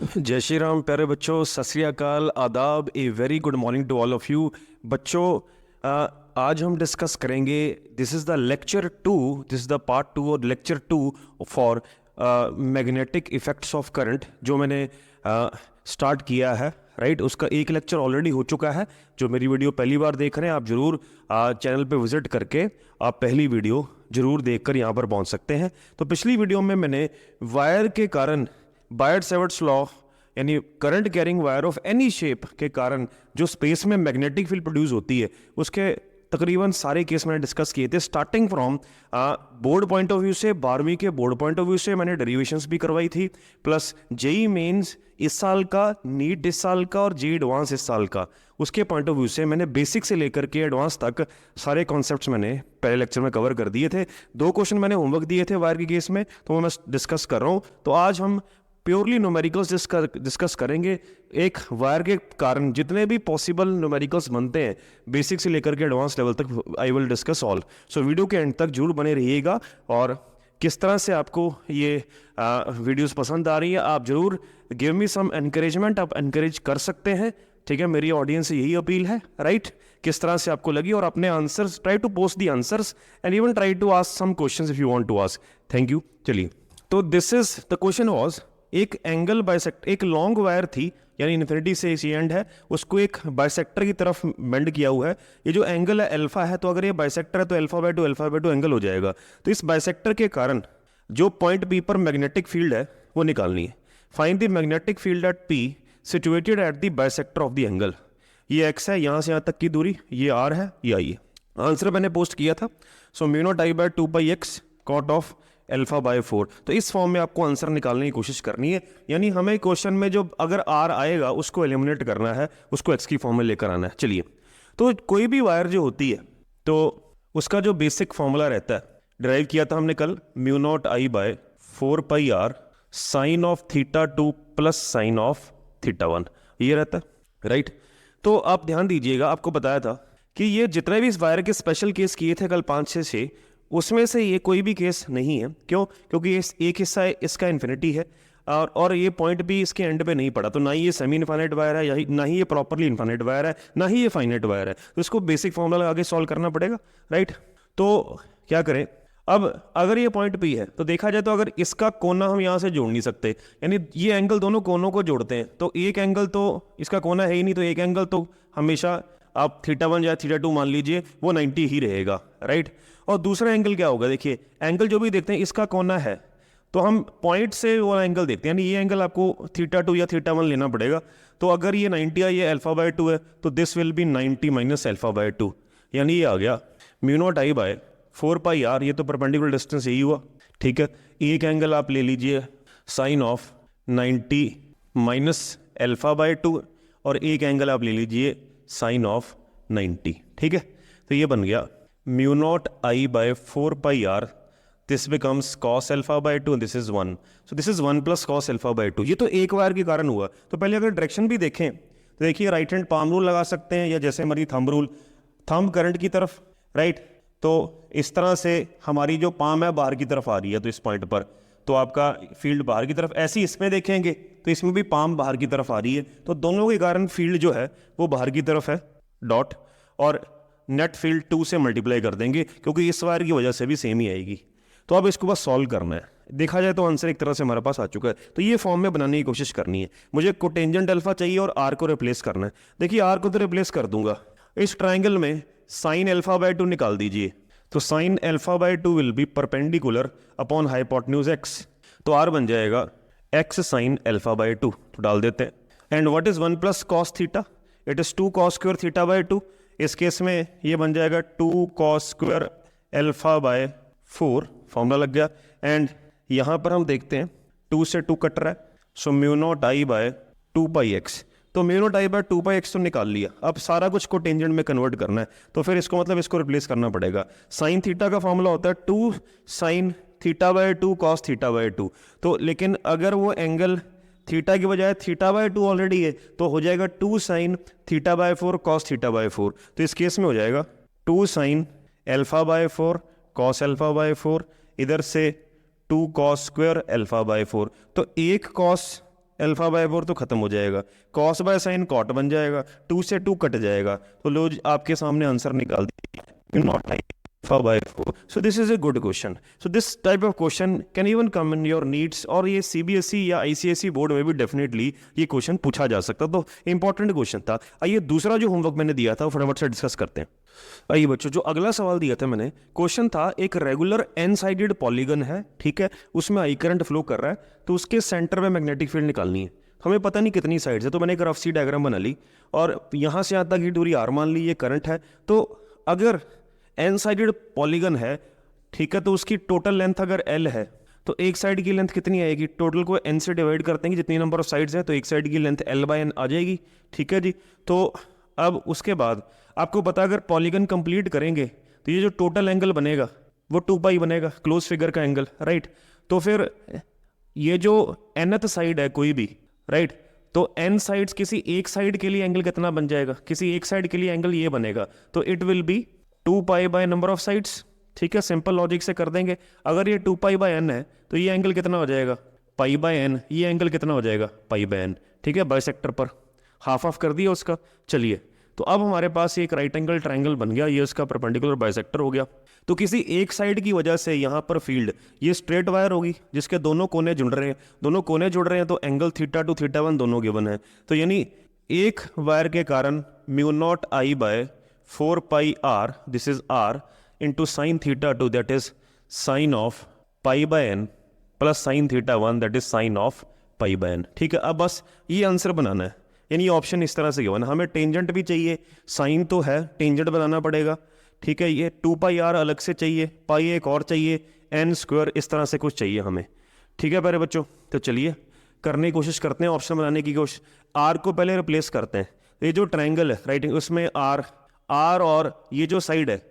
जय श्री राम प्यारे बच्चों, सत श्री अकाल, आदाब, a very good morning to all of you. बच्चों, आज हम डिस्कस करेंगे, this is the lecture two, this is the part two और lecture two for magnetic effects of current, जो मैंने स्टार्ट किया है। राइट, उसका एक लेक्चर ऑलरेडी हो चुका है। जो मेरी वीडियो पहली बार देख रहे हैं, आप ज़रूर चैनल पे विजिट करके आप पहली वीडियो ज़रूर देखकर यहाँ पर पहुँच सकते हैं। तो पिछली वीडियो में मैंने वायर के कारण, बायट-सैवर्ट्स लॉ यानी current carrying wire of any shape के कारण जो स्पेस में मैग्नेटिक फील्ड प्रोड्यूस होती है, उसके तकरीबन सारे केस मैंने डिस्कस किए थे। Starting from board point of view से, 12वीं के बोर्ड पॉइंट ऑफ व्यू से मैंने डेरिवेशंस भी करवाई थी, प्लस जेई मेंस इस साल का, नीट इस साल का और जेई एडवांस इस साल का, उसके पॉइंट ऑफ व्यू से मैंने बेसिक से लेकर के एडवांस तक सारे कॉन्सेप्ट्स मैंने पहले लेक्चर में कवर कर दिए थे। 2 क्वेश्चन मैंने होमवर्क दिए थे वायर के केस में, तो वो मैं डिस्कस कर रहा हूँ। तो आज हम प्योरली न्यूमेरिकल्स डिस्कस करेंगे। एक वायर के कारण जितने भी पॉसिबल न्यूमेरिकल्स बनते हैं, बेसिक से लेकर के एडवांस लेवल तक, I will discuss all. So video के एंड तक जरूर बने रहिएगा। और किस तरह से आपको ये वीडियोस पसंद आ रही है, आप जरूर गिव मी सम एनकरेजमेंट, आप एनकरेज कर सकते हैं। ठीक है, मेरी ऑडियंस से यही अपील है। राइट, किस तरह से आपको लगी, और अपने answers try to post the answers and even try to ask some questions if you want to ask. Thank you. चलिए, तो this is the question was, एक एंगल बाइसेक्ट, एक लॉन्ग वायर थी, यानी इन्फिनिटी से इसी एंड है, उसको एक बाइसेक्टर की तरफ बेंड किया हुआ है। ये जो एंगल है अल्फा है, तो अगर ये बाइसेक्टर है तो अल्फा बाय टू एंगल हो जाएगा। तो इस बाइसेक्टर के कारण जो पॉइंट पी पर मैग्नेटिक फील्ड है वो निकालनी है। Find the magnetic field at P situated at the bisector of the angle. ये एक्स है, यहाँ से यहाँ तक की दूरी, ये आर है, ये आई है। आंसर मैंने पोस्ट किया था। So mu not I by 2 pi x cot of alpha by 4। तो इस फॉर्म में आपको आंसर निकालने की कोशिश करनी है, यानी हमें क्वेश्चन में जो अगर आर आएगा उसको एलिमिनेट करना है, उसको एक्स की फॉर्म में लेकर आना है। चलिए, तो कोई भी वायर जो होती है, तो उसका जो बेसिक फॉर्मूला रहता है, डिराइव किया था हमने कल, mu not I by 4 pi r sine of theta 2 plus sine of theta 1, ये रहता है। राइट, तो आप ध्यान दीजिएगा, आपको बताया था कि ये जितने भी इस वायर के स्पेशल केस किए थे कल 5-6, उसमें से ये कोई भी केस नहीं है। क्यों? क्योंकि इस एक हिस्सा इसका इन्फिनिटी है, और ये पॉइंट भी इसके एंड पे नहीं पड़ा, तो ना ही ये सेमी इनफाइनाइट वायर है, यही ना ही ये प्रॉपरली इनफाइनाइट वायर है, ना ही ये फाइनाइट वायर है। तो इसको बेसिक फॉर्मूला लगा के सॉल्व करना पड़ेगा। राइट, तो क्या करें अब, अगर ये पॉइंट पी है तो देखा जाए तो अगर इसका कोना हम यहाँ से जोड़ नहीं सकते, यानी ये एंगल दोनों कोनों को जोड़ते हैं, तो एक एंगल तो इसका कोना है ही नहीं, तो एक एंगल तो हमेशा आप थीटा 1 या थीटा 2 मान लीजिए, वो 90 ही रहेगा। राइट, और दूसरा एंगल क्या होगा, देखिए एंगल जो भी देखते हैं इसका कोना है, तो हम पॉइंट से वो एंगल देखते हैं, यानी ये एंगल आपको थीटा 2 या थीटा 1 लेना पड़ेगा। तो अगर ये 90 है, ये अल्फा बाय 2 है, तो this will be 90 minus alpha by 2, यानी ये आ गया mu not I by 4 pi r. ये तो परपेंडिकुलर डिस्टेंस यही हुआ। ठीक है, एक एंगल आप ले लीजिए sine of 90 minus alpha by 2, और एक एंगल आप ले लीजिए साइन ऑफ 90। ठीक है, तो ये बन गया mu not I by 4 pi r, this becomes cos alpha by 2, this is 1, so this is 1 plus cos alpha by 2। ये तो एक वायर के कारण हुआ। तो पहले अगर डायरेक्शन भी देखें तो देखिए, राइट हैंड पाम रूल लगा सकते हैं, या जैसे हमारी थंब रूल, थंब करंट की तरफ। राइट, तो इस तरह से हमारी जो पाम है बाहर की तरफ आ रही है, तो इस पॉइंट पर तो आपका फील्ड बाहर की तरफ। ऐसे ही इसमें देखेंगे तो इसमें भी पाम बाहर की तरफ आ रही है, तो दोनों के कारण फील्ड जो है वो बाहर की तरफ है, डॉट, और नेट फील्ड 2 से मल्टीप्लाई कर देंगे, क्योंकि इस वायर की वजह से भी सेम ही आएगी। तो अब इसको बस सॉल्व करना है। देखा जाए तो आंसर एक तरह से हमारे पास आ चुका है। तो ये फॉर्म में बनाने की कोशिश करनी है। मुझे कोटेंजेंट अल्फा चाहिए और आर को रिप्लेस करना है। देखिए, आर को तो रिप्लेस कर दूंगा, इस ट्राइंगल में साइन अल्फा बाय 2 निकाल दीजिए, तो sine alpha by 2 will be perpendicular upon hypotenuse x, तो आर बन जाएगा एक्स साइन अल्फा बाय 2, तो डाल देते हैं। And what is 1 plus cos theta, it is 2 cos square theta by 2। इस केस में ये बन जाएगा 2 cos square alpha by 4, formula लग गया। एंड यहाँ पर हम देखते हैं 2 से 2 कट रहा है, सो mu not I by 2 pi x, तो mu naught I by 2 pi x तो निकाल लिया। अब सारा कुछ को टेंजेंट में कन्वर्ट करना है, तो फिर इसको मतलब इसको रिप्लेस करना पड़ेगा। साइन थीटा का फॉर्मूला होता है 2 sine theta by 2 cos theta by 2। तो लेकिन अगर वो एंगल थीटा की बजाय थीटा बाय 2 ऑलरेडी है, तो हो जाएगा 2 sine theta by 4 cos theta by 4। तो इस केस में हो जाएगा 2 sine alpha by 4 cos alpha by 4, इधर से 2 कॉस स्क्वायर अल्फा बाय 4। तो एक कॉस अल्फा बाय 4 तो खत्म हो जाएगा, कॉस बाय साइन कॉट बन जाएगा, 2 से 2 कट जाएगा, तो लो आपके सामने आंसर निकाल दीजिए, not alpha by 4। So this is a good question. So this type of question can even come in your needs, और ये सीबीएसई या आईसीएसई बोर्ड में भी डेफिनेटली ये क्वेश्चन पूछा जा सकता, तो इंपॉर्टेंट क्वेश्चन था। आइए दूसरा जो होमवर्क मैंने दिया था फटाफट से डिस्कस करते हैं। आइए बच्चों, जो अगला सवाल दिया था मैंने, क्वेश्चन था एक रेगुलर एन साइडेड पॉलीगन है, ठीक है, उसमें आई करंट फ्लो कर रहा है, तो उसके सेंटर में मैग्नेटिक फील्ड निकालनी है। हमें पता नहीं कितनी साइड्स है, तो मैंने एक रफ सी डायग्राम बना ली और यहाँ से यहाँ तक की दूरी आर मान ली, ये करंट है। तो अगर एन साइडेड पॉलीगन है, ठीक है, तो उसकी टोटल लेंथ अगर एल है तो एक साइड की लेंथ कितनी आएगी, टोटल को एन से डिवाइड करते हैं जितनी नंबर ऑफ साइड्स हैं, तो एक साइड की लेंथ एल बाय एन आ जाएगी, ठीक है जी। तो अब उसके बाद आपको पता, अगर पॉलीगन कंप्लीट करेंगे तो ये जो टोटल एंगल बनेगा वो 2 पाई बनेगा, क्लोज फिगर का एंगल, राइट। तो फिर ये जो nth साइड है कोई भी, राइट, तो n साइड्स किसी एक साइड के लिए एंगल कितना बन जाएगा, किसी एक साइड के लिए एंगल ये बनेगा, तो it will B 2 pi by number of sides, ठीक है, सिंपल लॉजिक से कर देंगे। अगर ये 2 पाई बाय n है तो ये एंगल कितना हो जाएगा, पाई बाय n, ये एंगल कितना हो जाएगा, पाई बाय n, ठीक है, बाइसेक्टर पर हाफ ऑफ कर दिया उसका। चलिए, तो अब हमारे पास एक राइट एंगल ट्रायंगल बन गया, ये उसका परपेंडिकुलर बाइसेक्टर हो गया। तो किसी एक साइड की वजह से यहाँ पर फील्ड, ये स्ट्रेट वायर होगी जिसके दोनों कोने जुड़ रहे हैं, दोनों कोने जुड़ रहे हैं, तो एंगल थीटा टू थीटा 1 दोनों गिवन है। तो यानी एक वायर के कारण mu not I by 4 pi r, this is r, into sine theta two, that is sine of pi by n, plus sine theta 1, that is sine of pi by n, ठीक है। अब बस ये answer बनाना है, यानी option इस तरह से गिवन है। हमें टेंजेंट भी चाहिए, साइन तो है, टेंजेंट बनाना पड़ेगा, ठीक है। ये 2 पाई आर अलग से चाहिए, पाई एक और चाहिए, एन स्क्वायर इस तरह से कुछ चाहिए हमें, ठीक है प्यारे बच्चों। तो चलिए करने की कोशिश करते हैं, ऑप्शन बनाने की कोशिश। आर को पहले रिप्लेस करते हैं, ये जो ट्रायंगल है राइट, उसमें आर और ये जो साइड है,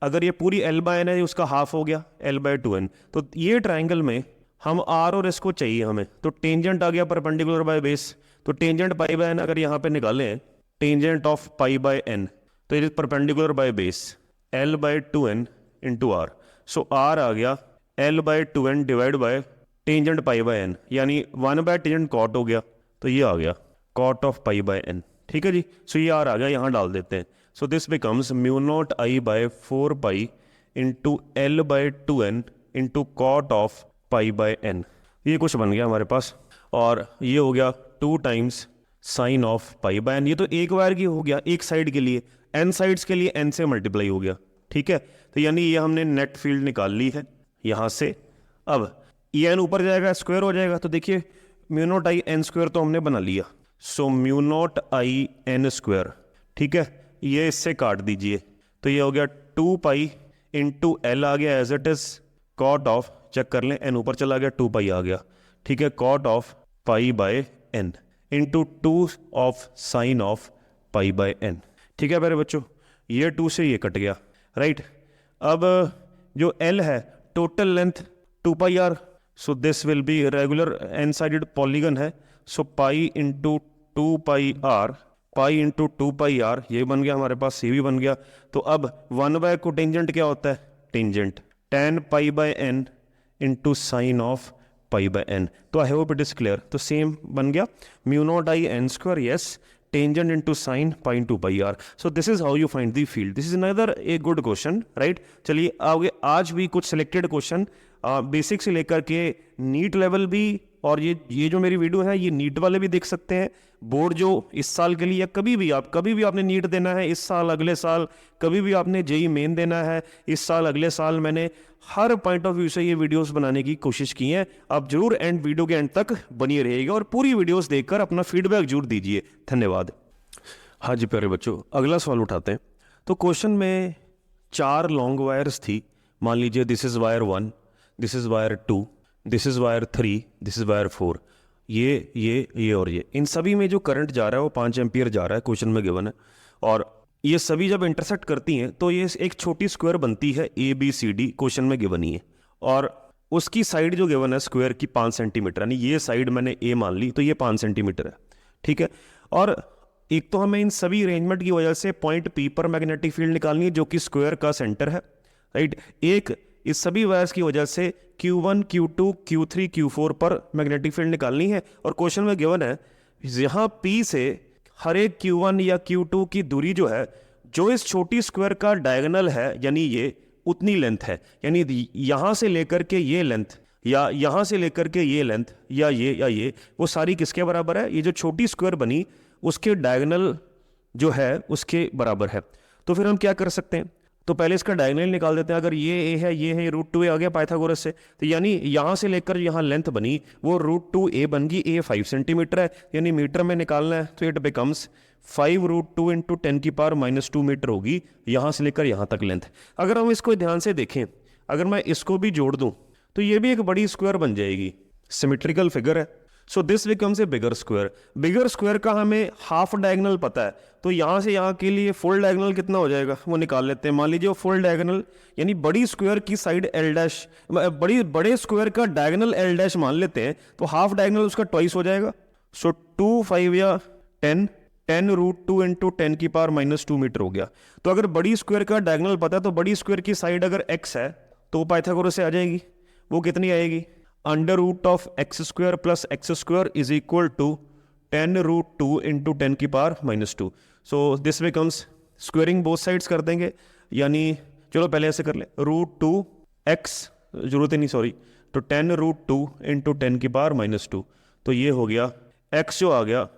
अगर ये पूरी एल बाय एन है, उसका हाफ हो गया एल बाय 2n, तो ये ट्रायंगल में हम आर और इसको चाहिए हमें, तो टेंजेंट आ गया परपेंडिकुलर बाय बेस, तो टेंजेंट पाई बाय एन अगर यहाँ पे निकालें, tangent of pi by n, तो it is perpendicular by base l by 2n into r, so r आ गया l by 2n divide by tangent pi by n, यानी 1 bye tangent cot हो गया, तो ये आ गया cot of pi by n, ठीक है जी। सो ये आर आ गया, यहाँ डाल देते हैं, so this becomes mu not I by 4 pi into l by 2n into cot of pi by n, ये कुछ बन गया हमारे पास। और ये हो गया 2 times sine of pi by n, ये तो एक वायर की हो गया, एक साइड के लिए, एन साइड्स के लिए एन से मल्टीप्लाई हो गया, ठीक है। तो यानी ये हमने नेट फील्ड निकाल ली है यहाँ से। अब ये एन ऊपर जाएगा, स्क्वायर हो जाएगा, तो देखिए mu not I n square तो हमने बना लिया, so mu not I n square, ठीक है, ये इससे काट दीजिए, तो ये हो गया 2 पाई इंटू एल आ गया as it is, cot of, check कर लें, एन ऊपर चला गया, 2 पाई आ गया, ठीक है, cot of pi by n into 2 of sine of pi by n, ठीक है मेरे बच्चों, ये 2 से ये कट गया, राइट। अब जो एल है, total length 2 pi r, so this will be regular n sided polygon है, so pi into 2 pi r, pi into 2 pi r, ये बन गया हमारे पास, सी भी बन गया। तो अब 1 बाय को टेंजेंट क्या होता है, tangent tan pi by n into sine of pi by n, तो I hope it is clear. तो सेम बन गया mu not I n square, yes, tangent into sine pi into pi r, so this is how you find the field. This is another a good question, right. चलिए आगे, आज भी कुछ selected question basic से लेकर के NEET level भी, और ये जो मेरी वीडियो है ये नीट वाले भी देख सकते हैं, बोर्ड जो इस साल के लिए, या कभी भी आपने नीट देना है इस साल, अगले साल, कभी भी आपने जेई मेन देना है इस साल, अगले साल, मैंने हर पॉइंट ऑफ व्यू से ये वीडियोस बनाने की कोशिश की है। आप जरूर वीडियो के एंड तक बनिए रहिएगा और पूरी वीडियोस देखकर अपना फीडबैक जरूर दीजिए। धन्यवाद। हाँ जी प्यारे बच्चों, अगला सवाल उठाते हैं। तो क्वेश्चन में 4 लॉन्ग वायर्स थी, मान लीजिए this is wire 1, this is wire 2, this is wire 3, this is wire 4, ये और ये, इन सभी में जो करंट जा रहा है वो 5 एम्पियर जा रहा है, क्वेश्चन में गिवन है। और ये सभी जब इंटरसेक्ट करती हैं तो ये एक छोटी स्क्वायर बनती है ABCD, क्वेश्चन में गिवन ही है, और उसकी साइड जो गिवन है स्क्वायर की 5 सेंटीमीटर, यानी ये साइड मैंने A मान ली, तो ये 5 सेंटीमीटर है, ठीक है। और एक तो हमें इन सभी अरेंजमेंट की वजह से पॉइंट P पर मैग्नेटिक फील्ड निकालनी है जो कि स्क्वायर का सेंटर है, राइट। एक इस सभी वायर्स की वजह से Q1, Q2, Q3, Q4 पर मैग्नेटिक फील्ड निकालनी है। और क्वेश्चन में गिवन है यहाँ P से हर एक Q1 या Q2 की दूरी जो है, जो इस छोटी स्क्वायर का डायगोनल है, यानी ये उतनी लेंथ है, यानी यहाँ से लेकर के ये लेंथ या यहाँ से लेकर के ये लेंथ या ये वो सारी किसके बराबर है? ये जो छोटी स्क्वायर बनी उसके डायगोनल जो है उसके बराबर है। तो फिर हम क्या कर सकते हैं? तो पहले इसका डायगोनल निकाल देते हैं। अगर ये ए है, ये है, √2a आ गया पाइथागोरस से, तो यानी यहाँ से लेकर यहाँ लेंथ बनी वो √2a बन गई। a 5 सेंटीमीटर है, यानी मीटर में निकालना है, तो इट बिकम्स 5√2 इंटू 10⁻² मीटर होगी यहाँ से लेकर यहाँ तक लेंथ। अगर हम इसको ध्यान से देखें, अगर मैं इसको भी जोड़ दूं तो ये भी एक बड़ी स्क्वायर बन जाएगी, सिमेट्रिकल फिगर है। सो this becomes a bigger square. Bigger square का हमें हाफ डायगोनल पता है, तो यहाँ से यहाँ के लिए फुल डायगोनल कितना हो जाएगा वो निकाल लेते हैं। मान लीजिए फुल डायगोनल यानी बड़ी स्क्वायर की साइड L' बड़े स्क्वायर का डायगोनल L' मान लेते हैं, तो हाफ डायगोनल उसका ट्वाइस हो जाएगा। सो 2, 5 या 10√2 इंटू 10⁻² मीटर हो गया। तो अगर बड़ी स्क्वायर का डायगोनल पता है तो बड़ी स्क्वायर की साइड अगर x है तो पाइथागोरस से आ जाएगी। वो कितनी आएगी? √(x² + x² is equal to 10√2 into 10⁻²। So this becomes, squaring both sides कर देंगे, यानी चलो पहले ऐसे कर ले, √2x जरूरत ही नहीं सॉरी, तो 10√2 इंटू 10⁻²। तो ये हो गया x जो आ गया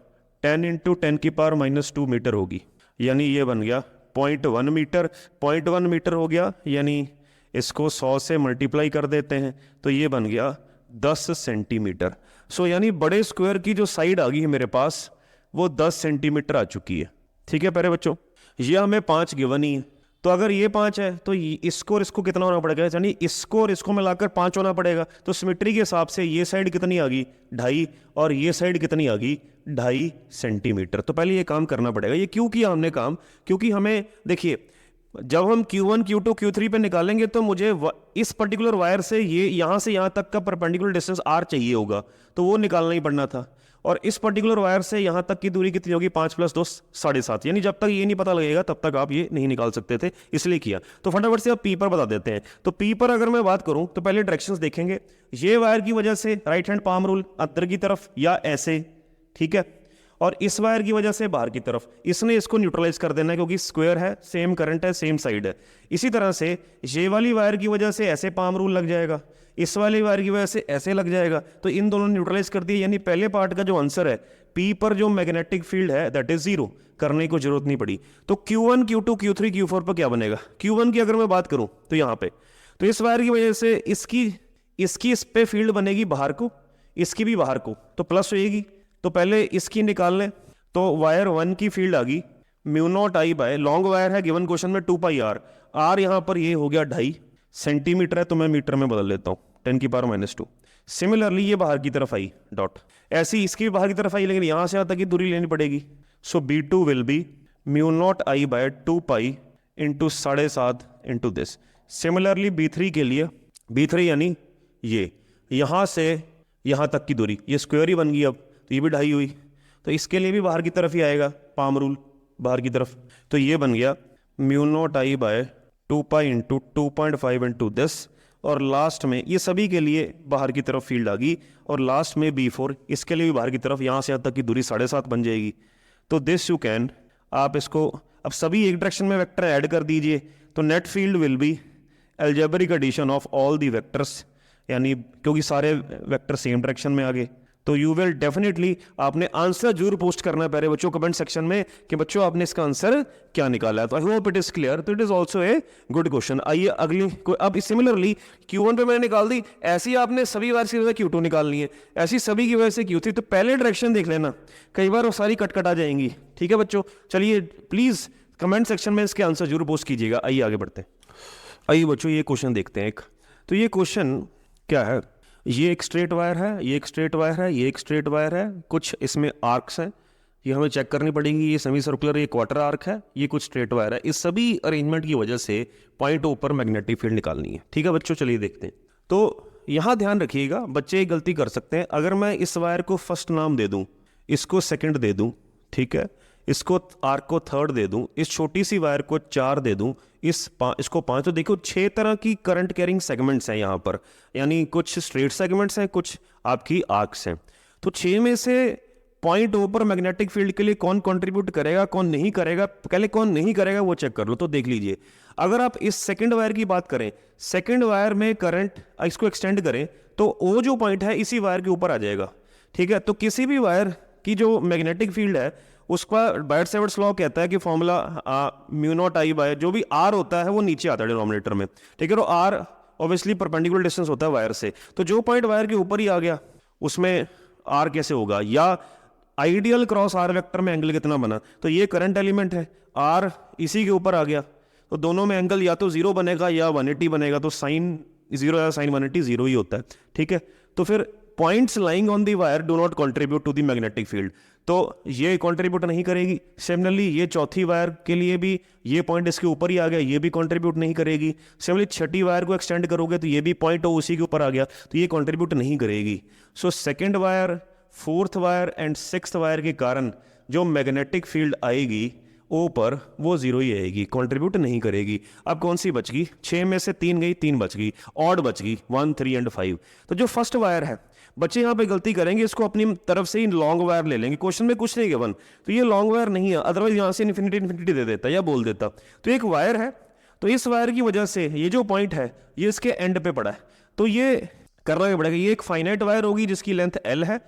10 इंटू 10⁻² मीटर होगी, यानी ये बन गया 0.1 मीटर। 0.1 मीटर हो गया, यानी इसको 100 से मल्टीप्लाई कर देते हैं तो ये बन गया 10 सेंटीमीटर। सो यानी बड़े स्क्वायर की जो साइड आ गई है मेरे पास वो 10 सेंटीमीटर आ चुकी है। ठीक है प्यारे बच्चों, ये हमें 5 गिवन ही है, तो अगर ये 5 है तो इसको और इसको कितना होना पड़ेगा, यानी इसको और इसको मिलाकर 5 होना पड़ेगा। तो सिमेट्री के हिसाब से ये साइड कितनी आ गई 2.5 और ये साइड कितनी आ गई 2.5 सेंटीमीटर। तो पहले ये काम करना पड़ेगा। ये क्यों किया हमने काम? क्योंकि हमें देखिए, जब हम Q1, Q2, Q3 पे निकालेंगे तो मुझे इस पर्टिकुलर वायर से ये यहाँ से यहाँ तक का परपेंडिकुलर डिस्टेंस R चाहिए होगा, तो वो निकालना ही पड़ना था। और इस पर्टिकुलर वायर से यहाँ तक की दूरी कितनी होगी? 5 + 2 7.5, यानी जब तक ये नहीं पता लगेगा तब तक आप ये नहीं निकाल सकते थे, इसलिए किया। तो फटाफट से आप P पर बता देते हैं। तो P पर अगर मैं बात करूँ तो पहले डायरेक्शंस देखेंगे। ये वायर की वजह से राइट हैंड पाम रूल अंदर की तरफ या ऐसे, ठीक है, और इस वायर की वजह से बाहर की तरफ। इसने इसको न्यूट्रलाइज कर देना है क्योंकि स्क्वायर है, सेम करंट है, सेम साइड है। इसी तरह से ये वाली वायर की वजह से ऐसे पाम रूल लग जाएगा, इस वाली वायर की वजह से ऐसे लग जाएगा, तो इन दोनों ने न्यूट्रलाइज कर दिया। यानी पहले पार्ट का जो आंसर है P पर जो मैग्नेटिक फील्ड है दैट इज 0, करने की जरूरत नहीं पड़ी। तो Q1, Q2, Q3, Q4 पर क्या बनेगा? Q1 की अगर मैं बात करूं तो यहाँ पे, तो इस वायर की वजह से इसकी इस पे फील्ड बनेगी बाहर को, इसकी भी बाहर को, तो प्लस होएगी। तो पहले इसकी निकाल लें, तो वायर 1 की फील्ड आ गई μ0I/, लॉन्ग वायर है गिवन क्वेश्चन में 2πr, r यहाँ पर ये हो गया 2.5 सेंटीमीटर है, तो मैं मीटर में बदल लेता हूँ 10⁻²। सिमिलरली ये बाहर की तरफ आई डॉट, ऐसी इसकी भी बाहर की तरफ आई, लेकिन यहाँ से यहाँ तक की दूरी लेनी पड़ेगी। सो B2 will be μ0I/2π into 7.5 into this. Similarly B3 के लिए, B3 यानी ये यहाँ से यहाँ तक की दूरी, ये स्क्वायर ही बन गई अब, तो ये भी 2.5 हुई, तो इसके लिए भी बाहर की तरफ ही आएगा पाम रूल, बाहर की तरफ। तो ये बन गया μ0I/2π इंटू 2.5 इंटू दिस। और लास्ट में ये सभी के लिए बाहर की तरफ फील्ड आ गई, और लास्ट में B4 इसके लिए भी बाहर की तरफ, यहाँ से यहाँ तक की दूरी 7.5 बन जाएगी। तो दिस यू कैन, आप इसको अब सभी एक डायरेक्शन में वेक्टर ऐड कर दीजिए, तो net field will be algebraic addition of all the vectors, यानी क्योंकि सारे वेक्टर सेम डायरेक्शन में आ गए। तो यू विल डेफिनेटली, आपने आंसर जरूर पोस्ट करना है प्यारे बच्चों कमेंट सेक्शन में कि बच्चों आपने इसका आंसर क्या निकाला है। तो I hope it is clear. तो it is also a good question. आइए अगली, अब सिमिलरली Q1 पे मैंने निकाल दी, ऐसी आपने सभी वायर की वजह से Q2 निकालनी है, ऐसी सभी की वजह से Q3। तो पहले डायरेक्शन देख लेना, कई बार वो सारी कट आ जाएंगी। ठीक है बच्चों, चलिए प्लीज कमेंट सेक्शन में इसके आंसर जरूर पोस्ट कीजिएगा। आइए आगे बढ़ते हैं। आइए बच्चों ये क्वेश्चन देखते हैं एक। तो ये क्वेश्चन क्या है, ये एक स्ट्रेट वायर है, ये एक स्ट्रेट वायर है, ये एक स्ट्रेट वायर है, कुछ इसमें आर्क्स हैं, ये हमें चेक करनी पड़ेगी। ये सेमी सर्कुलर, ये क्वार्टर आर्क है, ये कुछ स्ट्रेट वायर है। इस सभी अरेंजमेंट की वजह से पॉइंट O पर मैग्नेटिक फील्ड निकालनी है। ठीक है बच्चों, चलिए देखते हैं। तो यहाँ ध्यान रखिएगा, बच्चे एक गलती कर सकते हैं। अगर मैं इस वायर को फर्स्ट नाम दे दूँ, इसको सेकंड दे दूँ, ठीक है, इसको आर्क को थर्ड दे दूं, इस छोटी सी वायर को 4 दे दूं, इसको 5, तो देखो 6 तरह की करंट कैरिंग सेगमेंट्स हैं यहाँ पर, यानी कुछ स्ट्रेट सेगमेंट्स हैं, कुछ आपकी आर्क्स हैं। तो 6 में से पॉइंट ओ पर मैग्नेटिक फील्ड के लिए कौन कंट्रीब्यूट करेगा, कौन नहीं करेगा, पहले कौन नहीं करेगा वो चेक कर लो। तो देख लीजिए, अगर आप इस सेकंड वायर की बात करें, सेकंड वायर में करंट इसको एक्सटेंड करें तो ओ जो पॉइंट है इसी वायर के ऊपर आ जाएगा, ठीक है। तो किसी भी वायर की जो मैग्नेटिक फील्ड है उसका बायट-सेवर्ट्स लॉ कहता है कि formula mu not I bye जो भी आर होता है वो नीचे आता है डिनोमिनेटर में, ठीक है। तो आर ऑब्वियसली परपेंडिकुलर डिस्टेंस होता है वायर से, तो जो पॉइंट वायर के ऊपर ही आ गया उसमें आर कैसे होगा, या आइडियल क्रॉस आर वेक्टर में एंगल कितना बना, तो ये करंट एलिमेंट है, आर इसी के ऊपर आ गया, तो दोनों में एंगल या तो 0 बनेगा या 180 बनेगा, तो साइन 0 या साइन 180 0 ही होता है, ठीक है। तो फिर points lying on the wire do not contribute to the magnetic field, तो ये कंट्रीब्यूट नहीं करेगी। सिमिलरली ये चौथी वायर के लिए भी ये पॉइंट इसके ऊपर ही आ गया, ये भी कंट्रीब्यूट नहीं करेगी। सिमिलरली छठी वायर को एक्सटेंड करोगे तो ये भी पॉइंट उसी के ऊपर आ गया, तो ये कंट्रीब्यूट नहीं करेगी। So second wire, fourth wire and sixth wire के कारण जो मैग्नेटिक फील्ड आएगी ओ पर वो 0 ही आएगी, कंट्रीब्यूट नहीं करेगी। अब कौन सी बच गई, 6 में से 3 गई, 3 बच गई, ऑड बच गई 1, 3 एंड 5। तो जो फर्स्ट वायर है, बच्चे यहाँ पे गलती करेंगे, इसको अपनी तरफ से ही लॉन्ग वायर ले लेंगे, क्वेश्चन में कुछ नहीं गिवन, तो ये लॉन्ग वायर नहीं है, अदरवाइज यहाँ से इन्फिनिटी दे देता या बोल देता। तो एक वायर है, तो इस वायर की वजह से ये जो पॉइंट है ये इसके एंड पे पड़ा है, तो ये करना भी पड़ेगा। ये एक फाइनाइट वायर होगी जिसकी लेंथ L है,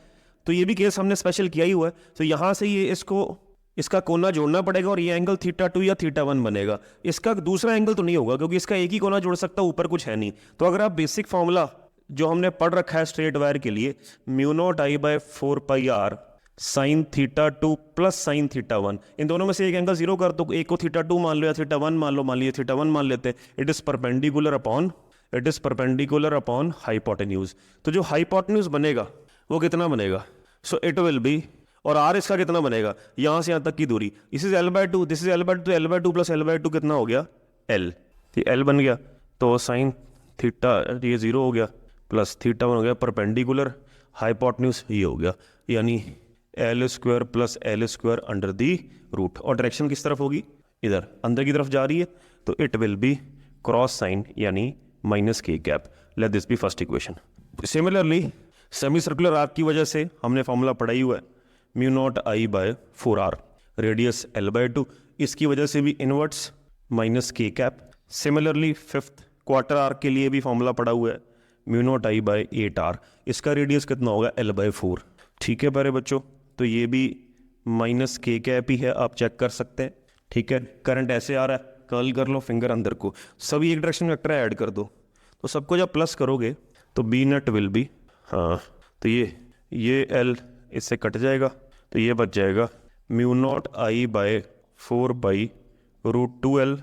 तो ये भी केस हमने स्पेशल किया ही हुआ है, तो यहाँ से ये इसका कोना जोड़ना पड़ेगा और ये एंगल θ2 या θ1 बनेगा। इसका दूसरा एंगल तो नहीं होगा क्योंकि इसका एक ही कोना जोड़ सकता, ऊपर कुछ है नहीं। तो अगर आप बेसिक फॉर्मूला जो हमने पढ़ रखा है स्ट्रेट वायर के लिए, mu not I by 4 pi r sine θ2 plus sine θ1, इन दोनों में से एक एंगल 0 कर दो, एक को θ2 मान लो या θ1 मान लो, मान लीजिए θ1 मान लेते हैं। It is perpendicular upon hypotenuse. तो जो हाइपोटेन्यूज बनेगा वो कितना बनेगा, सो इट विल बी, और आर इसका कितना बनेगा, यहां से यहां तक की दूरी, this is L/2, this is L/2, तो L/2 प्लस L/2 कितना हो गया, L, ये L बन गया। तो साइन थीटा ये 0 हो गया, प्लस θ1 हो गया, परपेंडिकुलर हाइपोटेन्यूज ये हो गया, यानी L² plus L² under the root, और डायरेक्शन किस तरफ होगी, इधर अंदर की तरफ जा रही है, तो it will be cross sign यानी -k। Let this be first equation. Similarly semicircular arc की वजह से हमने फॉर्मूला पढ़ा ही हुआ है, mu not I by 4r, radius L/2, इसकी वजह से भी inwards -k। Similarly fifth quarter arc के लिए भी फॉर्मूला पड़ा हुआ है, mu not I bye 8r, इसका रेडियस कितना होगा, L/4, ठीक है प्यारे बच्चों। तो ये भी -k ही है, आप चेक कर सकते हैं, ठीक है। करंट ऐसे आ रहा है, कर्ल कर लो फिंगर अंदर को, सभी एक डायरेक्शन वेक्टर ऐड कर दो, तो सबको जब प्लस करोगे तो बी नेट विल बी, हाँ, तो ये L इससे कट जाएगा, तो ये बच जाएगा mu not I by 4 by √2L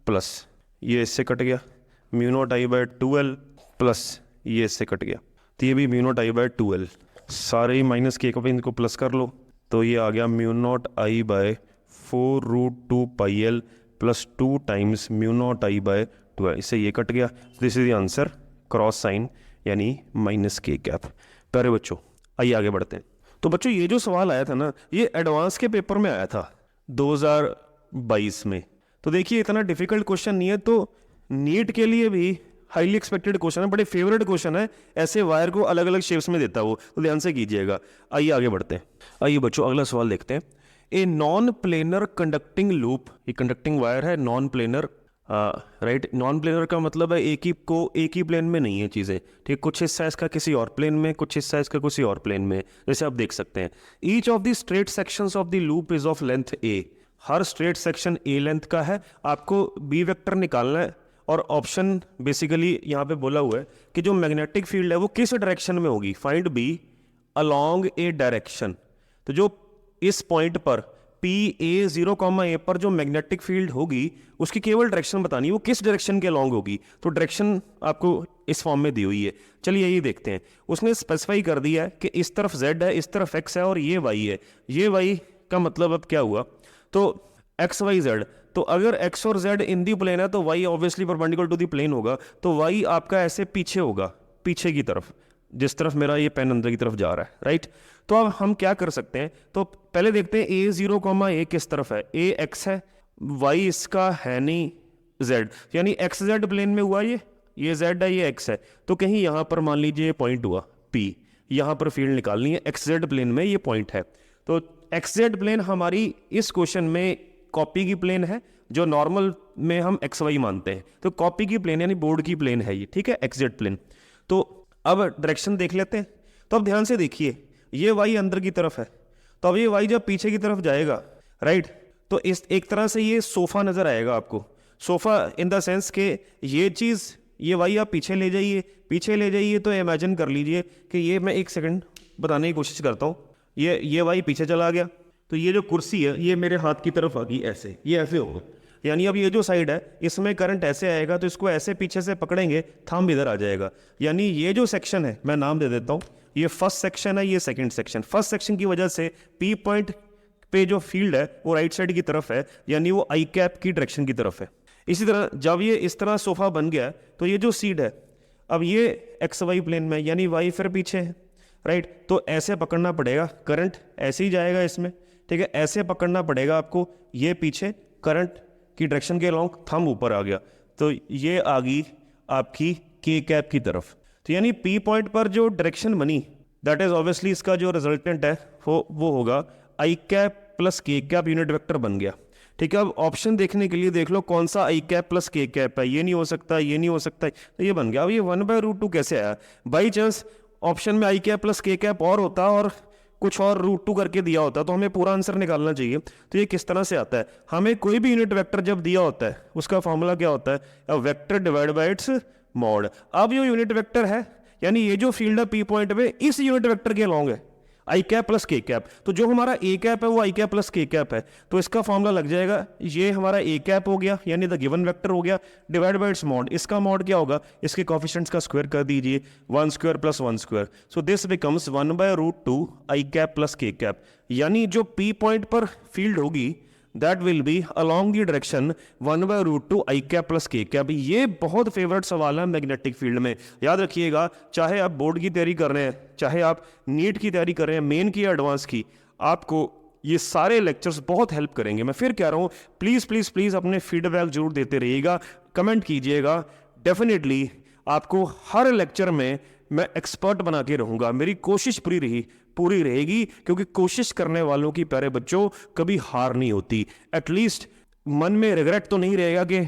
plus ये इससे कट गया, mu not I by 2L plus ये इससे कट गया, तो ये भी mu naught I by 2L, सारे ही -k को इनको प्लस कर लो, तो ये आ गया mu not I by 4√2 pi L plus 2 times mu not I by 2L, इससे ये कट गया। This is the answer, cross sign यानी -k। प्यारे बच्चों आइए आगे बढ़ते हैं। तो बच्चों ये जो सवाल आया था ना, ये एडवांस के पेपर में आया था 2022 में, तो देखिए इतना डिफिकल्ट क्वेश्चन नहीं है, तो नीट के लिए भी हाईली एक्सपेक्टेड क्वेश्चन है, बड़े फेवरेट क्वेश्चन है, ऐसे वायर को अलग अलग शेप्स में देता है वो, तो ध्यान से कीजिएगा। आइए आगे बढ़ते हैं। आइए बच्चों अगला सवाल देखते हैं। A non planar conducting loop, ये कंडक्टिंग वायर है, non planar, right. Non planar का मतलब है एक ही प्लेन में नहीं है चीज़ें, ठीक। कुछ हिस्सा इसका किसी और प्लेन में, कुछ हिस्सा इसका किसी और प्लेन में, जैसे आप देख सकते हैं। Each of the straight sections of the loop is of length a, her straight section a length का है, आपको b वेक्टर निकालना है, और ऑप्शन बेसिकली यहाँ पे बोला हुआ है कि जो मैग्नेटिक फील्ड है वो किस डायरेक्शन में होगी, फाइंड b अलोंग ए डायरेक्शन। तो जो इस पॉइंट पर P0, पर जो मैग्नेटिक फील्ड होगी उसकी केवल डायरेक्शन बतानी है, वो किस डायरेक्शन के अलोंग होगी, तो डायरेक्शन आपको इस फॉर्म में दी हुई है। चलिए यही देखते हैं। उसने स्पेसिफाई कर दिया है कि इस तरफ z है, इस तरफ x है और ये y है। ये y का मतलब अब क्या हुआ, तो x y z, तो अगर x और z इन दी प्लेन है तो y obviously perpendicular to the plane होगा, तो y आपका ऐसे पीछे होगा, पीछे की तरफ, जिस तरफ मेरा ये पेन अंदर की तरफ जा रहा है, राइट। तो अब हम क्या कर सकते हैं, तो पहले देखते हैं a0, a किस तरफ है, a x है, y इसका है नहीं z, यानी एक्स जेड प्लेन में हुआ ये z है, ये x है, तो कहीं यहाँ पर मान लीजिए पॉइंट हुआ p, यहाँ पर फील्ड निकालनी है, एक्स जेड प्लेन में ये पॉइंट है। तो एक्स जेड प्लेन हमारी इस क्वेश्चन में कॉपी की प्लेन है, जो नॉर्मल में हम एक्स वाई मानते हैं, तो कॉपी की प्लेन यानी बोर्ड की प्लेन है ये, ठीक है, एक्स जेड प्लेन। तो अब डायरेक्शन देख लेते हैं। तो अब ध्यान से देखिए, ये वाई अंदर की तरफ है, तो अब ये वाई जब पीछे की तरफ जाएगा, राइट, तो इस एक तरह से ये सोफा नजर आएगा आपको, सोफा इन द सेंस के ये चीज़, ये वाई आप पीछे ले जाइए, पीछे ले जाइए, तो इमेजिन कर लीजिए कि ये, मैं एक सेकंड बताने की कोशिश करता हूँ, ये वाई पीछे चला गया, तो ये जो कुर्सी है ये मेरे हाथ की तरफ आ गई, ऐसे, ये ऐसे होगा, यानी अब ये जो साइड है इसमें करंट ऐसे आएगा, तो इसको ऐसे पीछे से पकड़ेंगे, थंब इधर आ जाएगा, यानी ये जो सेक्शन है, मैं नाम दे देता हूँ, ये फर्स्ट सेक्शन है, ये सेकंड सेक्शन। फर्स्ट सेक्शन की वजह से पी पॉइंट पे जो फील्ड है वो राइट साइड की तरफ है, यानी वो आई कैप की डायरेक्शन की तरफ है। इसी तरह जब ये इस तरह सोफा बन गया, तो ये जो सीड है, अब ये एक्स वाई प्लेन में, यानी वाई फिर पीछे है, राइट, तो ऐसे पकड़ना पड़ेगा, करंट ऐसे ही जाएगा इसमें, ठीक है, ऐसे पकड़ना पड़ेगा आपको, ये पीछे करंट की डायरेक्शन के अलॉन्ग थंब ऊपर आ गया, तो ये आ गई आपकी के कैप की तरफ। तो यानी पी पॉइंट पर जो डायरेक्शन बनी, दैट इज ऑब्वियसली इसका जो रिजल्टेंट है वो होगा आई कैप प्लस के कैप, यूनिट वेक्टर बन गया, ठीक है। अब ऑप्शन देखने के लिए देख लो कौन सा आई कैप प्लस के कैप है, ये नहीं हो सकता, ये नहीं हो सकता, तो ये बन गया। अब ये 1/√2 कैसे आया, बाई चांस ऑप्शन में आई कैप प्लस के कैप और होता और कुछ और √2 करके दिया होता, तो हमें पूरा आंसर निकालना चाहिए। तो ये किस तरह से आता है, हमें कोई भी यूनिट वेक्टर जब दिया होता है उसका फॉर्मूला क्या होता है, vector divide by it's mod. अब ये यूनिट वेक्टर है, यानी ये जो फील्ड है पी पॉइंट पे इस यूनिट वेक्टर के अलॉन्ग है, आई कैप प्लस के कैप, तो जो हमारा ए कैप है वो आई कैप प्लस के कैप है, तो इसका फॉर्मूला लग जाएगा, ये हमारा ए कैप हो गया, यानी द गिवन वेक्टर हो गया, डिवाइड बाय इट्स मॉड, इसका मॉड क्या होगा, इसके कोफिशिएंट्स का स्क्वायर कर दीजिए, 1 square plus 1 square, so this becomes 1/√2 I cap plus के कैप, यानी जो पी पॉइंट पर फील्ड होगी that will be along the direction 1/√2 I cap plus के कैप। ये बहुत फेवरेट सवाल है मैग्नेटिक फील्ड में, याद रखिएगा, चाहे आप बोर्ड की तैयारी कर रहे हैं, चाहे आप नीट की तैयारी कर रहे हैं, मेन की या एडवांस की, आपको ये सारे लेक्चर्स बहुत हेल्प करेंगे। मैं फिर कह रहा हूँ, प्लीज़ प्लीज़ प्लीज़ अपने फीडबैक जरूर देते रहिएगा, कमेंट कीजिएगा, डेफिनेटली आपको हर लेक्चर में मैं एक्सपर्ट बना के रहूँगा, मेरी कोशिश पूरी रहेगी, क्योंकि कोशिश करने वालों की प्यारे बच्चों कभी हार नहीं होती। एटलीस्ट मन में रिग्रेट तो नहीं रहेगा कि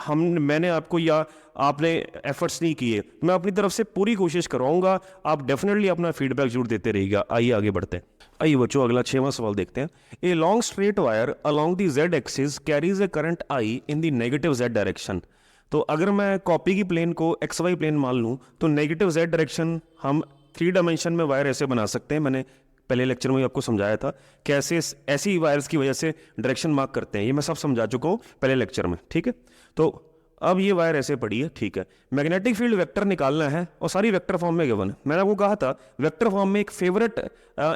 मैंने आपको या आपने एफर्ट्स नहीं किए, मैं अपनी तरफ से पूरी कोशिश करवाऊंगा, आप डेफिनेटली अपना फीडबैक जरूर देते रहिएगा। आइए आगे बढ़ते हैं। आइए बच्चों, अगला 6वां सवाल देखते हैं। A long straight wire along the Z axis carries A current I in the negative Z direction. तो अगर मैं कॉपी की प्लेन को एक्स वाई प्लेन मान लूँ, तो नेगेटिव जेड डायरेक्शन हम 3 डायमेंशन में वायर ऐसे बना सकते हैं। मैंने पहले लेक्चर में आपको समझाया था कैसे ऐसी वायर्स की वजह से डायरेक्शन मार्क करते हैं, ये मैं सब समझा चुका हूँ पहले लेक्चर में, ठीक है। तो अब ये वायर ऐसे पड़ी है, ठीक है, मैग्नेटिक फील्ड वेक्टर निकालना है और सारी वेक्टर फॉर्म में गिवन है। मैंने आपको कहा था वेक्टर फॉर्म में एक फेवरेट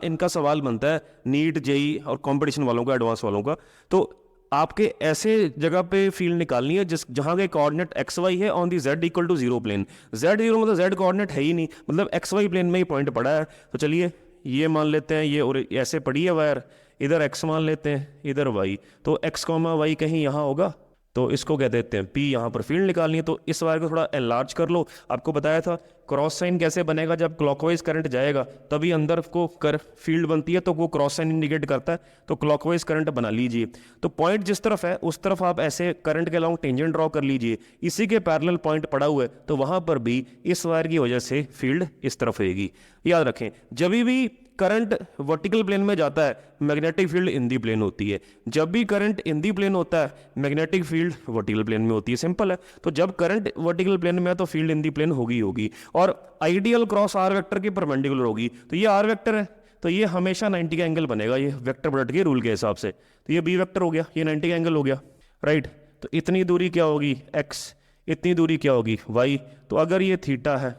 इनका सवाल बनता है नीट जेई और कंपटीशन वालों का, एडवांस वालों का। तो आपके ऐसे जगह पे फील्ड निकालनी है जहां के कोऑर्डिनेट एक्स वाई है on the z equal to 0 plane. Z 0 मतलब जेड कोऑर्डिनेट है ही नहीं, मतलब एक्स वाई प्लेन में ही पॉइंट पड़ा है। तो चलिए ये मान लेते हैं, ये और ऐसे पड़ी है वायर, इधर एक्स मान लेते हैं, इधर वाई, तो एक्स कॉमा वाई कहीं यहाँ होगा, तो इसको कह देते हैं पी। यहाँ पर फील्ड निकालनी है, तो इस वायर को थोड़ा एनलार्ज कर लो। आपको बताया था क्रॉस साइन कैसे बनेगा, जब क्लॉकवाइज करंट जाएगा तभी अंदर को कर फील्ड बनती है, तो वो क्रॉस साइन इंडिकेट करता है, तो क्लॉकवाइज करंट बना लीजिए। तो पॉइंट जिस तरफ है उस तरफ आप ऐसे करंट के अलॉन्ग टेंजेंट ड्रॉ कर लीजिए, इसी के पैरेलल पॉइंट पड़ा हुआ है, तो वहां पर भी इस वायर की वजह से फील्ड इस तरफ होगी। याद रखें, जब भी करंट वर्टिकल प्लेन में जाता है magnetic field in the plane होती है, जब भी करंट इन दी प्लेन होता है मैग्नेटिक फील्ड वर्टिकल प्लेन में होती है। सिंपल है। तो जब करंट वर्टिकल प्लेन में है तो फील्ड इन दी प्लेन होगी और आइडियल क्रॉस आर वेक्टर के परपेंडिकुलर होगी। तो ये आर वेक्टर है, तो ये हमेशा 90 का एंगल बनेगा, ये वेक्टर प्रोडक्ट के रूल के हिसाब से। तो ये बी वेक्टर हो गया, ये 90 का एंगल हो गया, राइट। तो इतनी दूरी क्या होगी एक्स, इतनी दूरी क्या होगी वाई। तो अगर ये थीटा है,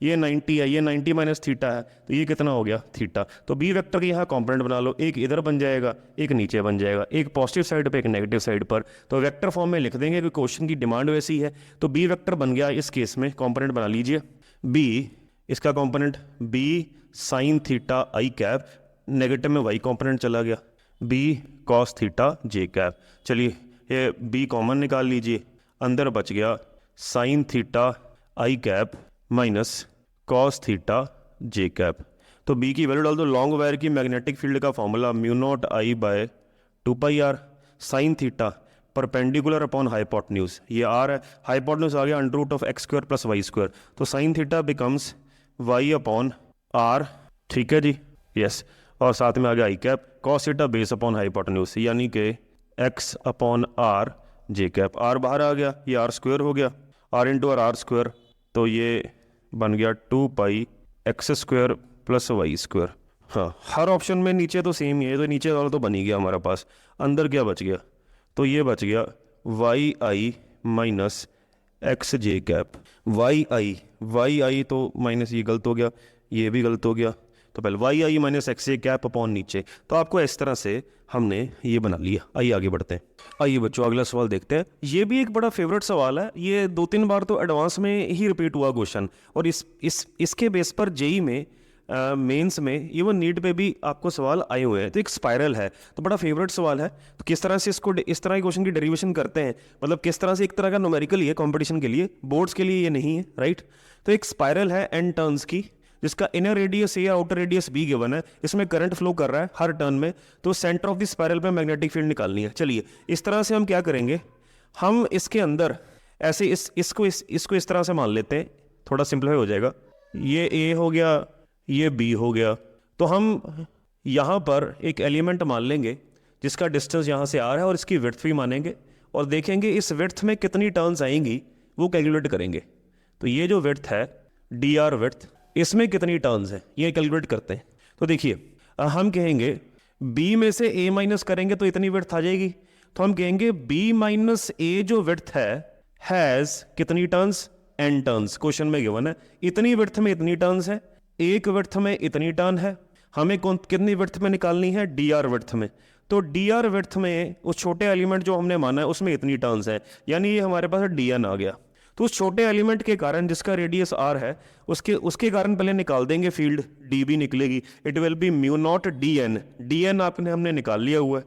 ये 90 है, ये 90 माइनस थीटा है, तो ये कितना हो गया थीटा। तो बी वेक्टर के यहाँ कॉम्पोनेंट बना लो, एक इधर बन जाएगा, एक नीचे बन जाएगा, एक पॉजिटिव साइड पे एक नेगेटिव साइड पर। तो वेक्टर फॉर्म में लिख देंगे कि क्वेश्चन की डिमांड वैसी है। तो बी वेक्टर बन गया, इस केस में कॉम्पोनेंट बना लीजिए बी इसका component B sine theta i cap, negative में वाई कंपोनेंट चला गया, B cos theta j cap. चलिए ये बी कॉमन निकाल लीजिए, अंदर बच गया sine theta i cap minus cos theta j cap. तो बी की वैल्यू डाल दो। लॉन्ग वायर की मैग्नेटिक फील्ड का formula mu not I by 2πr, sine theta perpendicular upon hypotenuse, ये आर है, हाइपोटेन्यूज आ गया under root of x square plus y square, तो sine theta becomes y upon r, ठीक है जी, यस। और साथ में आ गया i cap, cos theta base upon hypotenuse, यानी कि x upon r j cap. R बाहर आ गया, ये आर स्क्वायर हो गया, आर इंटू आर स्क्वायर, तो ये बन गया 2π x square plus y square. हाँ, हर ऑप्शन में नीचे तो सेम ही है, तो नीचे वाला तो बन ही गया हमारे पास। अंदर क्या बच गया, तो ये बच गया वाई आई माइनस एक्स जे कैप। वाई आई तो माइनस, ये गलत हो गया, ये भी गलत हो गया, तो पहले वाई आई माइनस एक्स जे कैप अपॉन नीचे। तो आपको इस तरह से हमने ये बना लिया। आइए आगे बढ़ते हैं। आइए बच्चों अगला सवाल देखते हैं। ये भी एक बड़ा फेवरेट सवाल है, ये 2-3 बार तो एडवांस में ही रिपीट हुआ क्वेश्चन, और इसके बेस पर जेई में मेंस में इवन नीट पे भी आपको सवाल आए हुए हैं। तो एक स्पाइरल है, तो बड़ा फेवरेट सवाल है। तो किस तरह से इसको इस तरह के क्वेश्चन की डेरिवेशन करते हैं, मतलब किस तरह से, एक तरह का न्यूमेरिकल ही है कंपटीशन के लिए, बोर्ड्स के लिए ये नहीं है, राइट। तो एक स्पाइरल है एन टर्न्स की, जिसका इनर रेडियस ए या आउटर रेडियस बी गिवन है, इसमें करंट फ्लो कर रहा है हर टर्न में, तो सेंटर ऑफ द स्पाइरल पे मैग्नेटिक फील्ड निकालनी है। चलिए इस तरह से हम क्या करेंगे, हम इसके अंदर ऐसे इसको इस तरह से मान लेते हैं, थोड़ा सिंपलीफाई हो जाएगा। ये ए हो गया, ये बी हो गया, तो हम यहाँ पर एक एलिमेंट मान लेंगे जिसका डिस्टेंस यहाँ से आर है, और इसकी विड्थ भी मानेंगे, और देखेंगे इस विड्थ में कितनी टर्न्स आएंगी वो कैलकुलेट करेंगे। तो ये जो विड्थ है डी आर विड्थ, इसमें कितनी टर्न्स है ये कैलकुलेट करते हैं। तो देखिए हम कहेंगे बी में से ए माइनस करेंगे तो इतनी विड्थ आ जाएगी, तो हम कहेंगे बी माइनस ए जो विड्थ है हैज़ कितनी टर्न्स, एन टर्न्स, क्वेश्चन में गिवन है। इतनी विड्थ में इतनी टर्न्स है, एक विड्थ में इतनी टर्न है, हमें कितनी विड्थ में निकालनी है, डी आर विड्थ में। तो डी आर विड्थ में उस छोटे एलिमेंट जो हमने माना है उसमें इतनी टर्न्स है, यानी ये हमारे पास डी एन आ गया। तो उस छोटे एलिमेंट के कारण जिसका रेडियस आर है उसके कारण पहले निकाल देंगे फील्ड, डी बी निकलेगी, it will be mu naught d N हमने निकाल लिया हुआ है,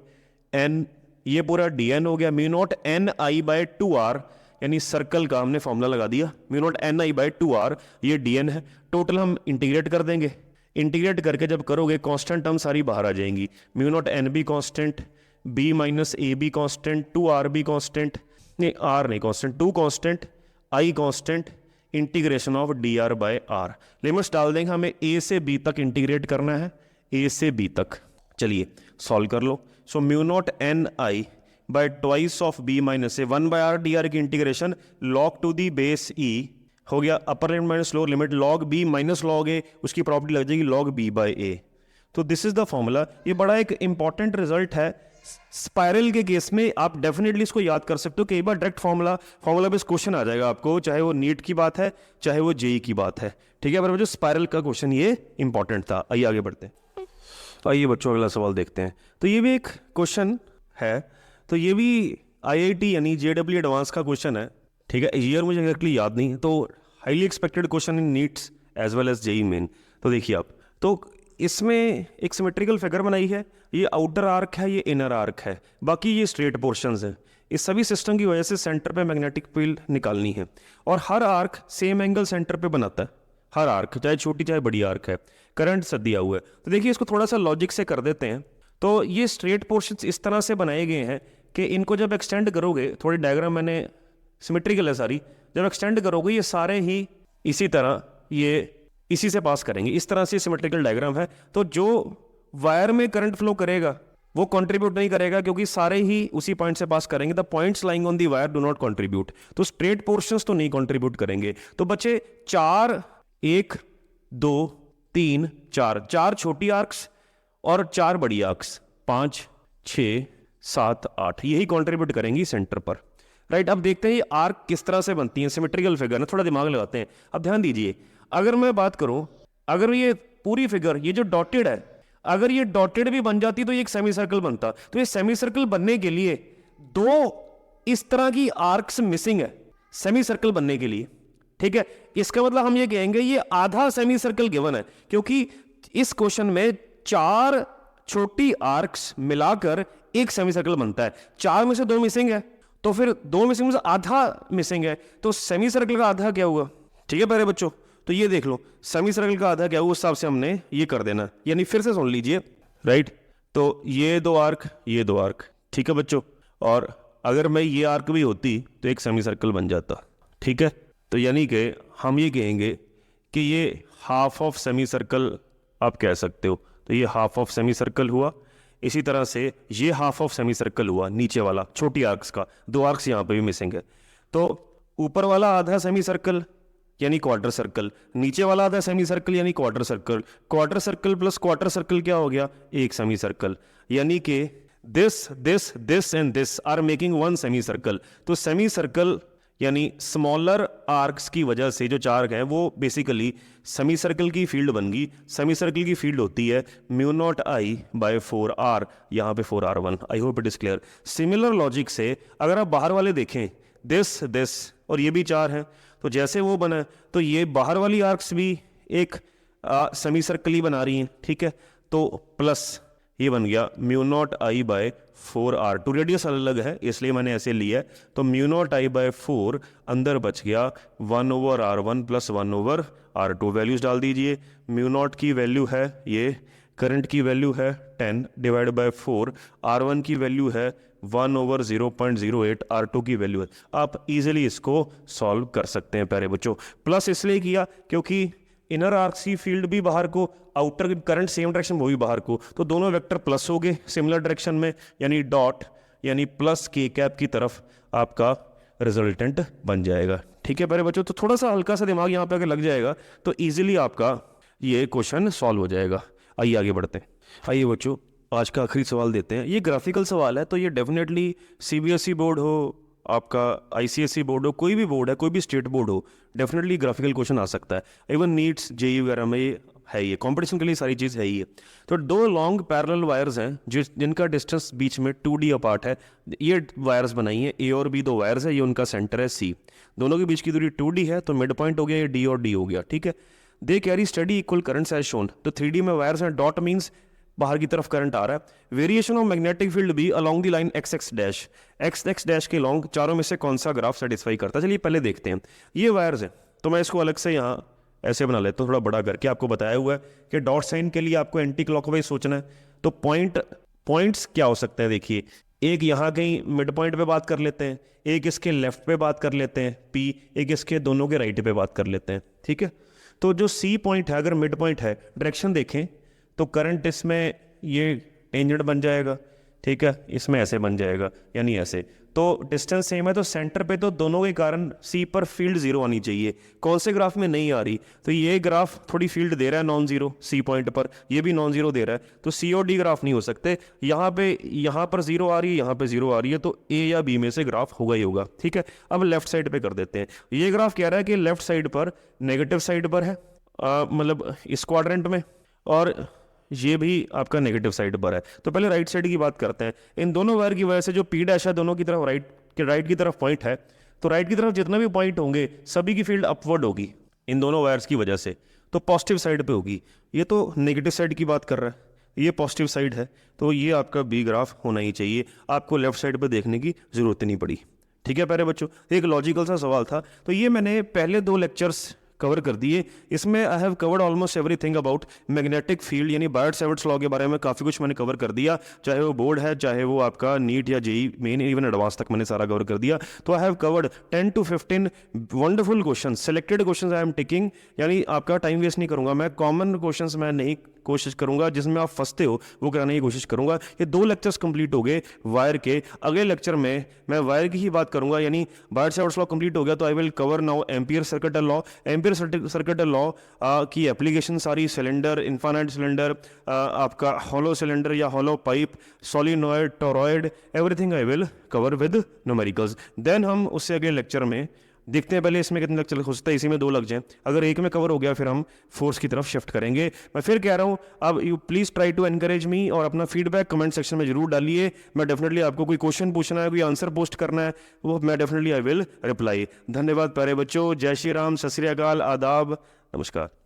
एन ये पूरा डी एन हो गया, mu not an I by 2r, यानी सर्कल का हमने फॉर्मूला लगा दिया, mu not an I by 2r, ये डी एन है। टोटल हम इंटीग्रेट कर देंगे, इंटीग्रेट करके जब करोगे कांस्टेंट टर्म सारी बाहर आ जाएंगी, mu not N be constant, b minus a be constant, 2r be constant, नहीं आर नहीं constant, 2 constant, I constant, integration of d r by r. Limits डाल देंगे, हमें ए से बी तक इंटीग्रेट करना है, ए से बी तक। चलिए सॉल्व कर लो। So mu not an I by twice of B minus a, 1 by r d r की integration log to the base e हो गया, upper limit minus lower limit, log B minus log a, उसकी property लग जाएगी log B bye ए। तो this is the formula. ये बड़ा एक इंपॉर्टेंट रिजल्ट है स्पाइरल के केस में, आप डेफिनेटली इसको याद कर सकते हो। कई बार डायरेक्ट फॉर्मूला बेस्ड क्वेश्चन आ जाएगा आपको, चाहे वो नीट की बात है चाहे वो जेई की बात है, ठीक है। पर जो स्पाइरल का क्वेश्चन ये इंपॉर्टेंट था। आइए आगे बढ़ते हैं। तो आइए बच्चों अगला सवाल देखते हैं। तो ये भी एक क्वेश्चन है, तो ये भी आईआईटी यानी जेडब्ल्यू एडवांस का क्वेश्चन है, ठीक है। ईयर मुझे एग्जैक्टली याद नहीं, तो highly expected question in NEETs as well as JEE Main. तो देखिए आप, तो इसमें एक सिमेट्रिकल फिगर बनाई है, ये आउटर आर्क है, ये इनर आर्क है, बाकी ये स्ट्रेट पोर्शंस हैं। इस सभी सिस्टम की वजह से सेंटर पे मैग्नेटिक फील्ड निकालनी है, और हर आर्क सेम एंगल सेंटर पे बनाता है, हर आर्क चाहे छोटी चाहे बड़ी आर्क है, करंट से दिया हुआ है। तो देखिए इसको थोड़ा सा लॉजिक से कर देते हैं। तो ये स्ट्रेट पोर्शंस इस तरह से बनाए गए हैं कि इनको जब एक्सटेंड करोगे, थोड़ी डायग्राम मैंने सिमेट्रिकल है सारी, जब एक्सटेंड करोगे ये सारे ही इसी तरह ये इसी से पास करेंगे, इस तरह से सिमेट्रिकल डायग्राम है। तो जो वायर में करंट फ्लो करेगा वो कंट्रीब्यूट नहीं करेगा, क्योंकि सारे ही उसी पॉइंट से पास करेंगे। The points lying on the wire do not contribute, तो स्ट्रेट पोर्शंस तो नहीं कंट्रीब्यूट करेंगे। तो बचे 4, 1, 2, 3, 4 छोटी आर्क्स और 4 बड़ी आर्क्स, 5, 6, 7, 8, यही कंट्रीब्यूट करेंगी सेंटर पर, राइट। अब देखते हैं ये आर्क किस तरह से बनती है, सिमेट्रिकल फिगर है, थोड़ा दिमाग लगाते हैं। अब ध्यान दीजिए, अगर मैं बात करूं, अगर ये पूरी फिगर ये जो डॉटेड है, अगर ये डॉटेड भी बन जाती तो ये एक सेमी सर्कल बनता। तो ये सेमी सर्कल बनने के लिए 2 इस तरह की आर्क्स मिसिंग है सेमी सर्कल बनने के लिए। ठीक है, इसका मतलब हम ये कहेंगे ये आधा सेमी सर्कल गिवन है, क्योंकि इस क्वेश्चन में 4 छोटी आर्क्स मिलाकर एक सेमी सर्कल बनता है। 4 में से 2 मिसिंग है, तो फिर 2 मिसिंग में से आधा मिसिंग है, तो सेमी सर्कल का आधा क्या हुआ? ठीक है प्यारे बच्चों, तो ये देख लो सेमी सर्कल का आधा क्या हुआ, उस हिसाब से हमने ये कर देना, यानी फिर से सुन लीजिए, राइट। तो ये 2 आर्क, ये 2 आर्क, ठीक है बच्चों, और अगर मैं ये आर्क भी होती तो एक सेमी सर्कल बन जाता, ठीक है। तो यानी कि हम ये कहेंगे कि ये हाफ ऑफ सेमी सर्कल आप कह सकते हो, तो ये हाफ ऑफ सेमी सर्कल हुआ। इसी तरह से ये हाफ ऑफ सेमी सर्कल हुआ, नीचे वाला छोटी आर्क्स का, 2 आर्क्स यहाँ पे भी मिसिंग है। तो ऊपर वाला आधा सेमी सर्कल यानी क्वार्टर सर्कल, नीचे वाला आधा सेमी सर्कल यानी quarter circle, quarter circle plus quarter circle क्या हो गया? एक सेमी सर्कल। यानी कि this and this are making 1 semicircle. तो सेमी सर्कल यानी स्मॉलर आर्क्स की वजह से जो 4 हैं वो बेसिकली सेमी सर्कल की फील्ड बन गई। सेमी सर्कल की फील्ड होती है μ0I/4R, यहाँ पे 4R1। I hope it is clear. Similar logic से अगर आप बाहर वाले देखें, दिस और ये भी 4 हैं, तो जैसे वो बना तो ये बाहर वाली आर्क्स भी एक सेमी सर्कल ही बना रही हैं, ठीक है। तो प्लस ये बन गया μ0I/4R2, रेडियस अलग है इसलिए मैंने ऐसे लिया है। तो μ0I/4 अंदर बच गया 1/R1 + 1/R2। वैल्यूज डाल दीजिए। μ0 की वैल्यू है ये, करंट की वैल्यू है 10 / 4, R1 की वैल्यू है 1/0.08, R2 की वैल्यू है। आप इजीली इसको सॉल्व कर सकते हैं प्यारे बच्चों। प्लस इसलिए किया क्योंकि इनर आर्क्स की फील्ड भी बाहर को, आउटर करंट सेम डायरेक्शन वो भी बाहर को, तो दोनों वेक्टर प्लस हो गए सिमिलर डायरेक्शन में, यानी डॉट यानी प्लस k कैप की तरफ आपका रिजल्टेंट बन जाएगा, ठीक है प्यारे बच्चों। तो थोड़ा सा हल्का सा दिमाग यहाँ पे अगर लग जाएगा तो इजीली आपका ये क्वेश्चन सॉल्व हो जाएगा। आइए आगे बढ़ते हैं। आइए बच्चों आज का आखिरी सवाल देते हैं। ये ग्राफिकल सवाल है, तो ये डेफिनेटली CBSE बोर्ड हो, आपका ICSE बोर्ड हो, कोई भी बोर्ड है, कोई भी स्टेट बोर्ड हो, डेफिनेटली ग्राफिकल क्वेश्चन आ सकता है। इवन नीट्स JEE वगैरह में ये है, ये कंपटीशन के लिए सारी चीज़ है ही है। तो 2 लॉन्ग पैरेलल वायर्स हैं जिनका डिस्टेंस बीच में 2D अपार्ट है। ये वायर्स बनाई हैं, A और B 2 वायर्स है, ये उनका सेंटर है C। दोनों के बीच की दूरी 2D है, तो मिड पॉइंट हो गया ये D और D हो गया, ठीक है। They carry steady equal currents as shown. तो 3D में वायर्स हैं, डॉट मीन्स बाहर की तरफ करंट आ रहा है। वेरिएशन ऑफ मैग्नेटिक फील्ड भी along the line XX dash के लॉन्ग, चारों में से कौन सा ग्राफ सेटिस्फाई करता है? चलिए पहले देखते हैं। ये वायर्स हैं, तो मैं इसको अलग से यहाँ ऐसे बना लेता हूँ, थोड़ा बड़ा करके। आपको बताया हुआ है कि डॉट साइन के लिए आपको एंटी क्लॉकवाइज सोचना है। तो पॉइंट्स क्या हो सकते हैं? देखिए, एक यहाँ कहीं मिड पॉइंट पे बात कर लेते हैं, एक इसके लेफ्ट पे बात कर लेते हैं P, एक इसके दोनों के राइट पे बात कर लेते हैं, ठीक है। तो जो C पॉइंट है, अगर मिड पॉइंट है, डायरेक्शन देखें तो करंट इसमें ये टेंजेंट बन जाएगा, ठीक है, इसमें ऐसे बन जाएगा, यानी ऐसे। तो डिस्टेंस सेम है, तो सेंटर पे तो दोनों के कारण C पर फील्ड 0 आनी चाहिए। कौन से ग्राफ में नहीं आ रही? तो ये ग्राफ थोड़ी फील्ड दे रहा है नॉन जीरो C पॉइंट पर, ये भी नॉन जीरो दे रहा है, तो C और D ग्राफ नहीं हो सकते। यहाँ पर 0 आ रही है, यहाँ पे 0 आ रही है, तो A या B में से ग्राफ होगा ही होगा, ठीक है। अब लेफ्ट साइड पे कर देते हैं। ये ग्राफ कह रहा है कि लेफ्ट साइड पर नेगेटिव साइड पर है, मतलब इस क्वाड्रेंट में, और ये भी आपका नेगेटिव साइड पर है। तो पहले राइट साइड की बात करते हैं। इन दोनों वायर की वजह से जो P डैश है दोनों की तरफ राइट की तरफ पॉइंट है, तो राइट की तरफ जितना भी पॉइंट होंगे सभी की फील्ड अपवर्ड होगी इन दोनों वायर्स की वजह से, तो पॉजिटिव साइड पे होगी। ये तो नेगेटिव साइड की बात कर रहा है, ये पॉजिटिव साइड है, तो ये आपका B ग्राफ होना ही चाहिए। आपको लेफ्ट साइड पर देखने की जरूरत नहीं पड़ी, ठीक है प्यारे बच्चों। एक लॉजिकल सा सवाल था। तो ये मैंने पहले 2 लेक्चर्स कवर कर दिए। इसमें I have covered almost everything about magnetic field, यानी बायट-सैवर्ट्स लॉ के बारे में काफ़ी कुछ मैंने कवर कर दिया, चाहे वो बोर्ड है, चाहे वो आपका नीट या JEE मेन, इवन एडवांस तक मैंने सारा कवर कर दिया। तो I have covered 10 to 15 wonderful question, selected question I am taking, यानी आपका टाइम वेस्ट नहीं करूंगा मैं। कॉमन क्वेश्चन मैं नहीं कोशिश करूंगा, जिसमें आप फंसते हो वो कराने की कोशिश करूंगा। ये 2 लेक्चर्स कंप्लीट हो गए वायर के। अगले लेक्चर में मैं वायर की ही बात करूंगा, यानी बायट-सैवर्ट्स लॉ कंप्लीट हो गया, तो I will cover now Ampere circuit law. Ampere circuit law की एप्लीकेशन सारी, सिलेंडर, इन्फानाइट सिलेंडर, आपका हॉलो सिलेंडर या hollow pipe, solenoid, toroid, everything I will cover with numericals. Then हम उससे अगले लेक्चर में देखते हैं पहले इसमें कितने लग चल हो सकता है इसी में 2 लग जाएं। अगर एक में कवर हो गया फिर हम फोर्स की तरफ शिफ्ट करेंगे। मैं फिर कह रहा हूँ, अब you please try to encourage me और अपना फीडबैक कमेंट सेक्शन में जरूर डालिए। मैं डेफिनेटली आपको कोई क्वेश्चन पूछना है, कोई आंसर पोस्ट करना है, वो मैं डेफिनेटली आई विल रिप्लाई। धन्यवाद प्यारे बच्चों, जय श्री राम, सत श्री अकाल, आदाब, नमस्कार।